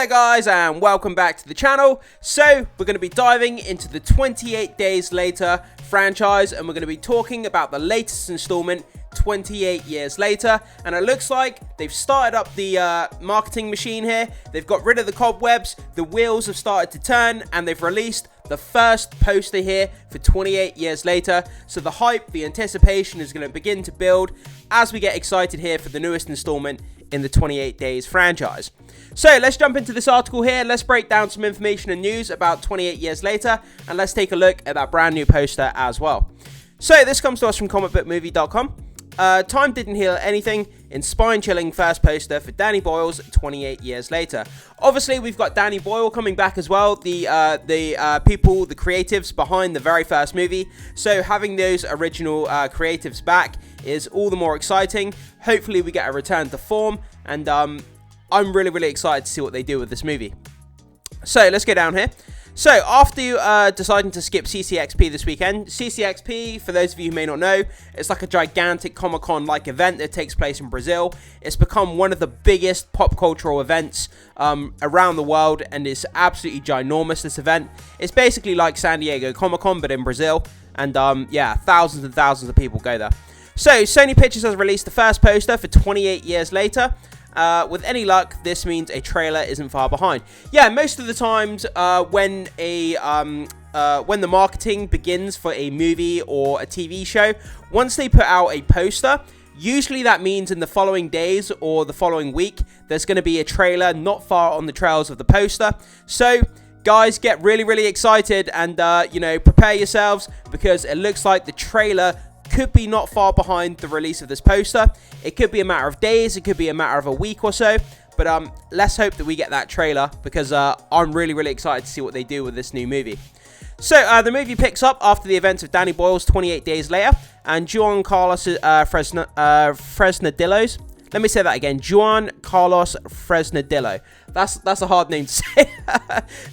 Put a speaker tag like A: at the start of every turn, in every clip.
A: Hello guys and welcome back to the channel. So we're going to be diving into the 28 Days Later franchise and we're going to be talking about the latest installment, 28 Years Later, and it looks like they've started up the marketing machine here. They've got rid of the cobwebs, the wheels have started to turn, and they've released the first poster here for 28 Years Later. So the hype, the anticipation is going to begin to build as we get excited here for the newest installment in the 28 Days franchise. So let's jump into this article here. Let's break down some information and news about 28 Years Later, and let's take a look at that brand new poster as well. So this comes to us from comicbookmovie.com. Time didn't heal anything in spine-chilling first poster for Danny Boyle's 28 Years Later. Obviously, we've got Danny Boyle coming back as well, the creatives behind the very first movie. So having those original creatives back is all the more exciting. Hopefully, we get a return to form, and I'm really excited to see what they do with this movie. So let's go down here. So, after deciding to skip CCXP this weekend, CCXP, for those of you who may not know, it's like a gigantic Comic-Con-like event that takes place in Brazil. It's become one of the biggest pop cultural events around the world, and it's absolutely ginormous, this event. It's basically like San Diego Comic-Con, but in Brazil, and yeah, thousands and thousands of people go there. So, Sony Pictures has released the first poster for 28 Years Later. With any luck, this means a trailer isn't far behind. Yeah, most of the times when the marketing begins for a movie or a TV show, once they put out a poster, usually that means in the following days or the following week, there's going to be a trailer not far on the trails of the poster. So, guys, get really excited and, prepare yourselves, because it looks like the trailer could be not far behind the release of this poster. It could be a matter of days, it could be a matter of a week or so, but let's hope that we get that trailer, because I'm really excited to see what they do with this new movie. So the movie picks up after the events of Danny Boyle's 28 Days Later, and Juan Carlos Fresnadillo's. Let me say that again. Juan Carlos Fresnadillo. That's a hard name to say.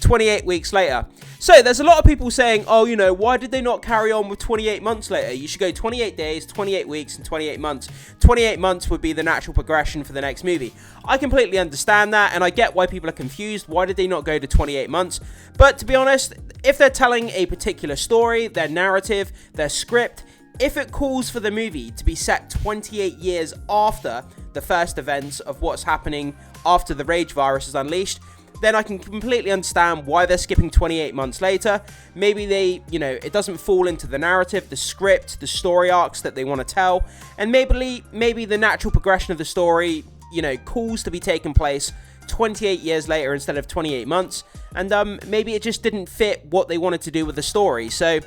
A: 28 weeks later. So there's a lot of people saying, oh, why did they not carry on with 28 months later? You should go 28 days, 28 weeks, and 28 months. 28 months would be the natural progression for the next movie. I completely understand that, and I get why people are confused. Why did they not go to 28 months? But to be honest, if they're telling a particular story, their narrative, their script, if it calls for the movie to be set 28 years after the first events of what's happening after the rage virus is unleashed, then I can completely understand why they're skipping 28 months later. Maybe they, it doesn't fall into the narrative, the script, the story arcs that they want to tell, and maybe the natural progression of the story, calls to be taking place 28 years later instead of 28 months, and maybe it just didn't fit what they wanted to do with the story. So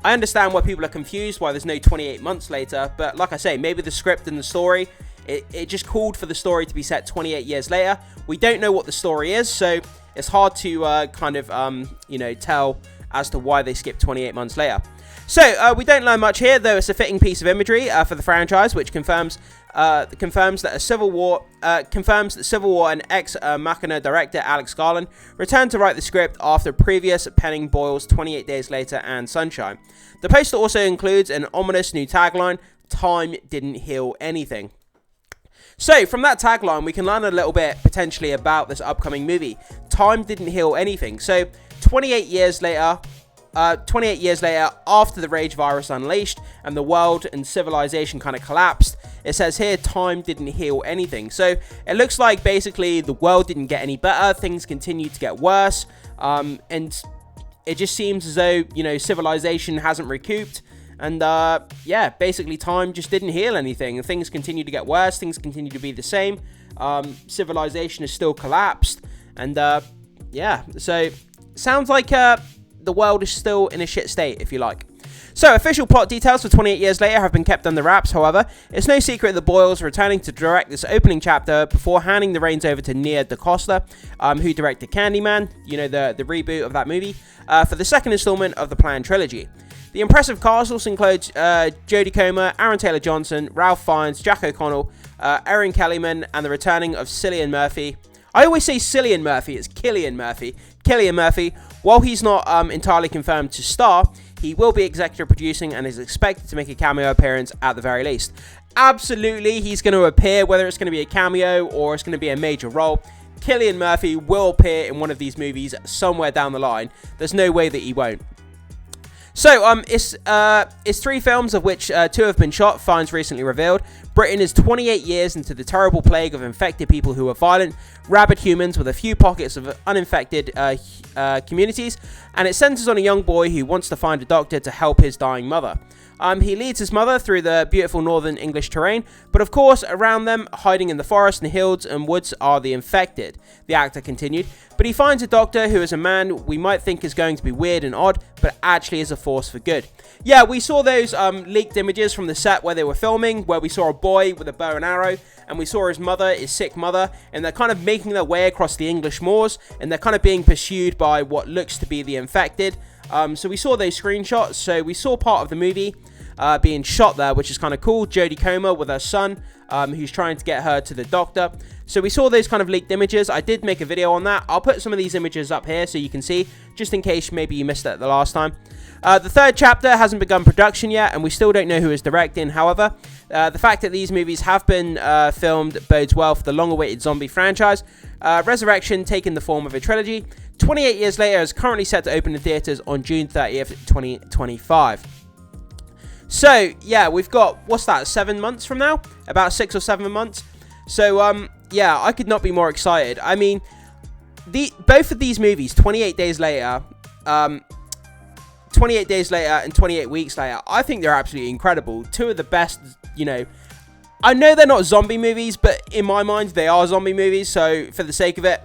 A: I understand why people are confused, why there's no 28 months later, but like I say, maybe the script and the story, it just called for the story to be set 28 years later. We don't know what the story is, so it's hard to tell as to why they skipped 28 months later. So we don't learn much here, though it's a fitting piece of imagery for the franchise, which confirms that Civil War and ex Machina director Alex Garland returned to write the script after previous penning Boyle's 28 Days Later and Sunshine. The poster also includes an ominous new tagline: "Time didn't heal anything." So, from that tagline, we can learn a little bit, potentially, about this upcoming movie. Time didn't heal anything. So, 28 years later, after the rage virus unleashed and the world and civilization kind of collapsed, it says here, time didn't heal anything. So, it looks like, basically, the world didn't get any better, things continued to get worse, and it just seems as though, civilization hasn't recouped. And, yeah, basically time just didn't heal anything. Things continue to get worse. Things continue to be the same. Civilization is still collapsed. And, yeah, so sounds like the world is still in a shit state, if you like. So, official plot details for 28 Years Later have been kept under wraps, however. It's no secret that Boyle's returning to direct this opening chapter before handing the reins over to Nia DaCosta, who directed Candyman, the reboot of that movie, for the second installment of the planned trilogy. The impressive cast also includes Jodie Comer, Aaron Taylor-Johnson, Ralph Fiennes, Jack O'Connell, Erin Kellyman, and the returning of Cillian Murphy. I always say Cillian Murphy, it's Cillian Murphy. Cillian Murphy, while he's not entirely confirmed to star, he will be executive producing and is expected to make a cameo appearance at the very least. Absolutely, he's going to appear, whether it's going to be a cameo or it's going to be a major role. Cillian Murphy will appear in one of these movies somewhere down the line. There's no way that he won't. So, it's 3 films, of which 2 have been shot, finds recently revealed. Britain is 28 years into the terrible plague of infected people who are violent, rabid humans with a few pockets of uninfected communities, and it centers on a young boy who wants to find a doctor to help his dying mother. He leads his mother through the beautiful northern English terrain, but of course, around them, hiding in the forest and hills and woods, are the infected, the actor continued. But he finds a doctor who is a man we might think is going to be weird and odd, but actually is a force for good. Yeah, we saw those leaked images from the set where they were filming, where we saw a boy with a bow and arrow, and we saw his mother, his sick mother, and they're kind of making their way across the English moors, and they're kind of being pursued by what looks to be the infected. So we saw those screenshots, so we saw part of the movie being shot there, which is kind of cool. Jodie Comer with her son, who's trying to get her to the doctor. So we saw those kind of leaked images. I did make a video on that. I'll put some of these images up here so you can see, just in case maybe you missed it the last time. The 3rd chapter hasn't begun production yet, and we still don't know who is directing. However, the fact that these movies have been filmed bodes well for the long-awaited zombie franchise. Resurrection, taking the form of a trilogy, 28 years later, is currently set to open in theaters on June 30th, 2025. So, yeah, we've got, what's that, 7 months from now? About 6 or 7 months. So, yeah, I could not be more excited. I mean, both of these movies, 28 days later, 28 days later and 28 weeks later, I think they're absolutely incredible. 2 of the best, you know, I know they're not zombie movies, but in my mind, they are zombie movies. So, for the sake of it,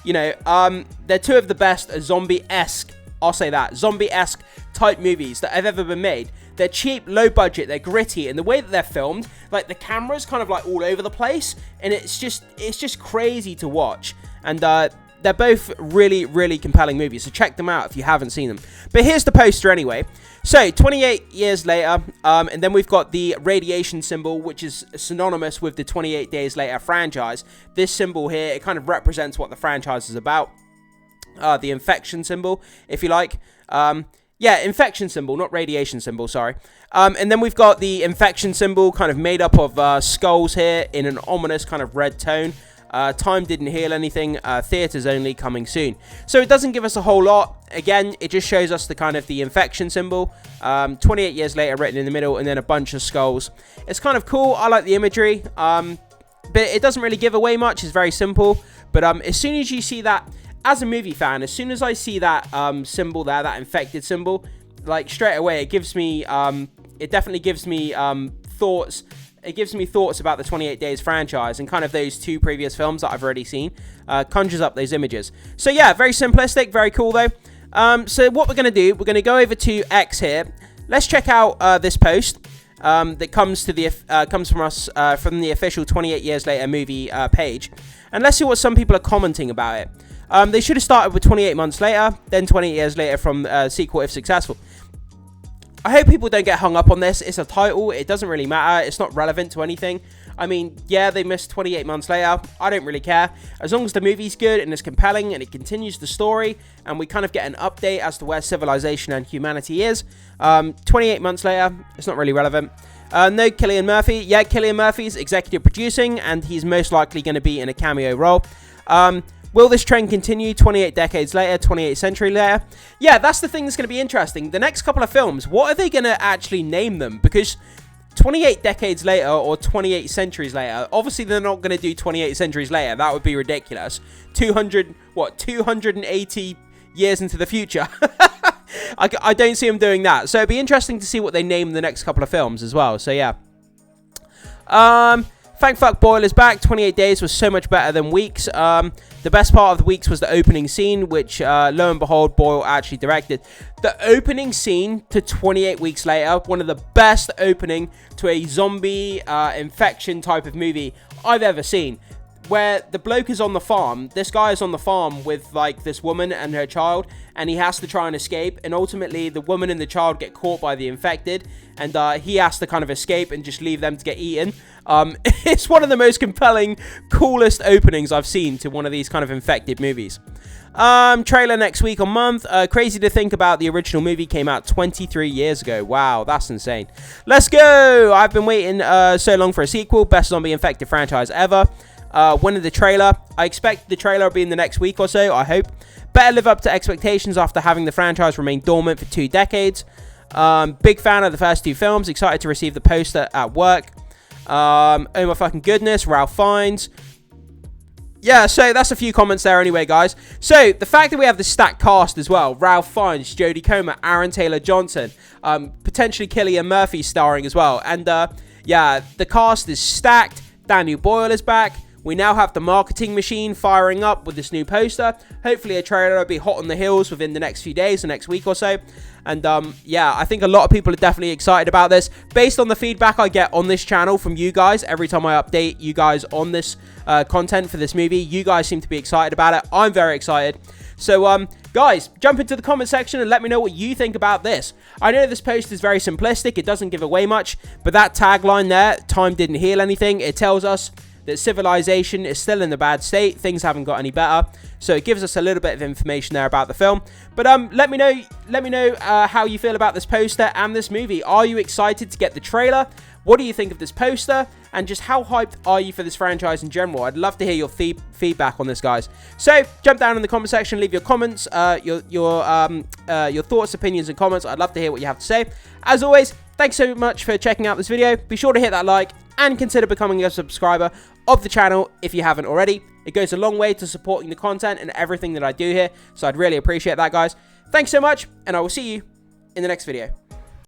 A: you know, they're 2 of the best zombie-esque, I'll say that, zombie-esque type movies that have ever been made. They're cheap, low budget, they're gritty, and the way that they're filmed, like the camera's kind of like all over the place, and it's just crazy to watch. And they're both really, really compelling movies, so check them out if you haven't seen them. But here's the poster anyway. So, 28 years later, and then we've got the radiation symbol, which is synonymous with the 28 Days Later franchise. This symbol here, it kind of represents what the franchise is about. The infection symbol, if you like. Yeah, infection symbol, not radiation symbol, sorry. And then we've got the infection symbol kind of made up of skulls here in an ominous kind of red tone. Time didn't heal anything. Theaters only, coming soon. So it doesn't give us a whole lot. Again, it just shows us the kind of the infection symbol. 28 years later written in the middle, and then a bunch of skulls. It's kind of cool. I like the imagery. But it doesn't really give away much. It's very simple. But as soon as you see that, as a movie fan, as soon as I see that symbol there, that infected symbol, like straight away, it gives me, it definitely gives me thoughts. It gives me thoughts about the 28 Days franchise and kind of those 2 previous films that I've already seen. Conjures up those images. So yeah, very simplistic, very cool though. So what we're going to do, we're going to go over to X here. Let's check out this post that comes from us from the official 28 Years Later movie page. And let's see what some people are commenting about it. They should have started with 28 months later, then 28 years later from sequel if successful. I hope people don't get hung up on this. It's a title. It doesn't really matter. It's not relevant to anything. I mean, yeah, they missed 28 months later. I don't really care. As long as the movie's good and it's compelling and it continues the story and we kind of get an update as to where civilization and humanity is. 28 months later, it's not really relevant. No Cillian Murphy. Yeah, Cillian Murphy's executive producing and he's most likely going to be in a cameo role. Will this trend continue 28 decades later, 28th century later? Yeah, that's the thing that's going to be interesting. The next couple of films, what are they going to actually name them? Because 28 decades later or 28 centuries later, obviously they're not going to do 28 centuries later. That would be ridiculous. 280 years into the future. I don't see them doing that. So it'd be interesting to see what they name the next couple of films as well. So yeah. Thank fuck Boyle is back. 28 Days was so much better than Weeks. The best part of the Weeks was the opening scene, which lo and behold, Boyle actually directed. The opening scene to 28 Weeks Later, one of the best opening to a zombie infection type of movie I've ever seen. Where the bloke is on the farm, this guy is on the farm with like this woman and her child, and he has to try and escape, and ultimately the woman and the child get caught by the infected, and he has to kind of escape and just leave them to get eaten. It's one of the most compelling, coolest openings I've seen to one of these kind of infected movies. Trailer next week or month. Crazy to think about the original movie came out 23 years ago. Wow, that's insane. Let's go! I've been waiting so long for a sequel. Best zombie infected franchise ever. When of the trailer? I expect the trailer will be in the next week or so, I hope. Better live up to expectations after having the franchise remain dormant for 2 decades. Big fan of the first 2 films. Excited to receive the poster at work. Oh my fucking goodness. Ralph Fiennes. Yeah, so that's a few comments there anyway, guys. So, the fact that we have the stacked cast as well. Ralph Fiennes, Jodie Comer, Aaron Taylor-Johnson. Potentially Cillian Murphy starring as well. And, yeah, the cast is stacked. Daniel Boyle is back. We now have the marketing machine firing up with this new poster. Hopefully a trailer will be hot on the heels within the next few days, the next week or so. And yeah, I think a lot of people are definitely excited about this. Based on the feedback I get on this channel from you guys, every time I update you guys on this content for this movie, you guys seem to be excited about it. I'm very excited. So, guys, jump into the comment section and let me know what you think about this. I know this post is very simplistic. It doesn't give away much. But that tagline there, time didn't heal anything, it tells us that civilization is still in a bad state. Things haven't got any better. So it gives us a little bit of information there about the film. But let me know how you feel about this poster and this movie. Are you excited to get the trailer? What do you think of this poster? And just how hyped are you for this franchise in general? I'd love to hear your feedback on this, guys. So jump down in the comment section, leave your comments, your thoughts, opinions, and comments. I'd love to hear what you have to say. As always, thanks so much for checking out this video. Be sure to hit that like and consider becoming a subscriber of the channel if you haven't already. It goes a long way to supporting the content and everything that I do here, so I'd really appreciate that, guys. Thanks so much, and I will see you in the next video.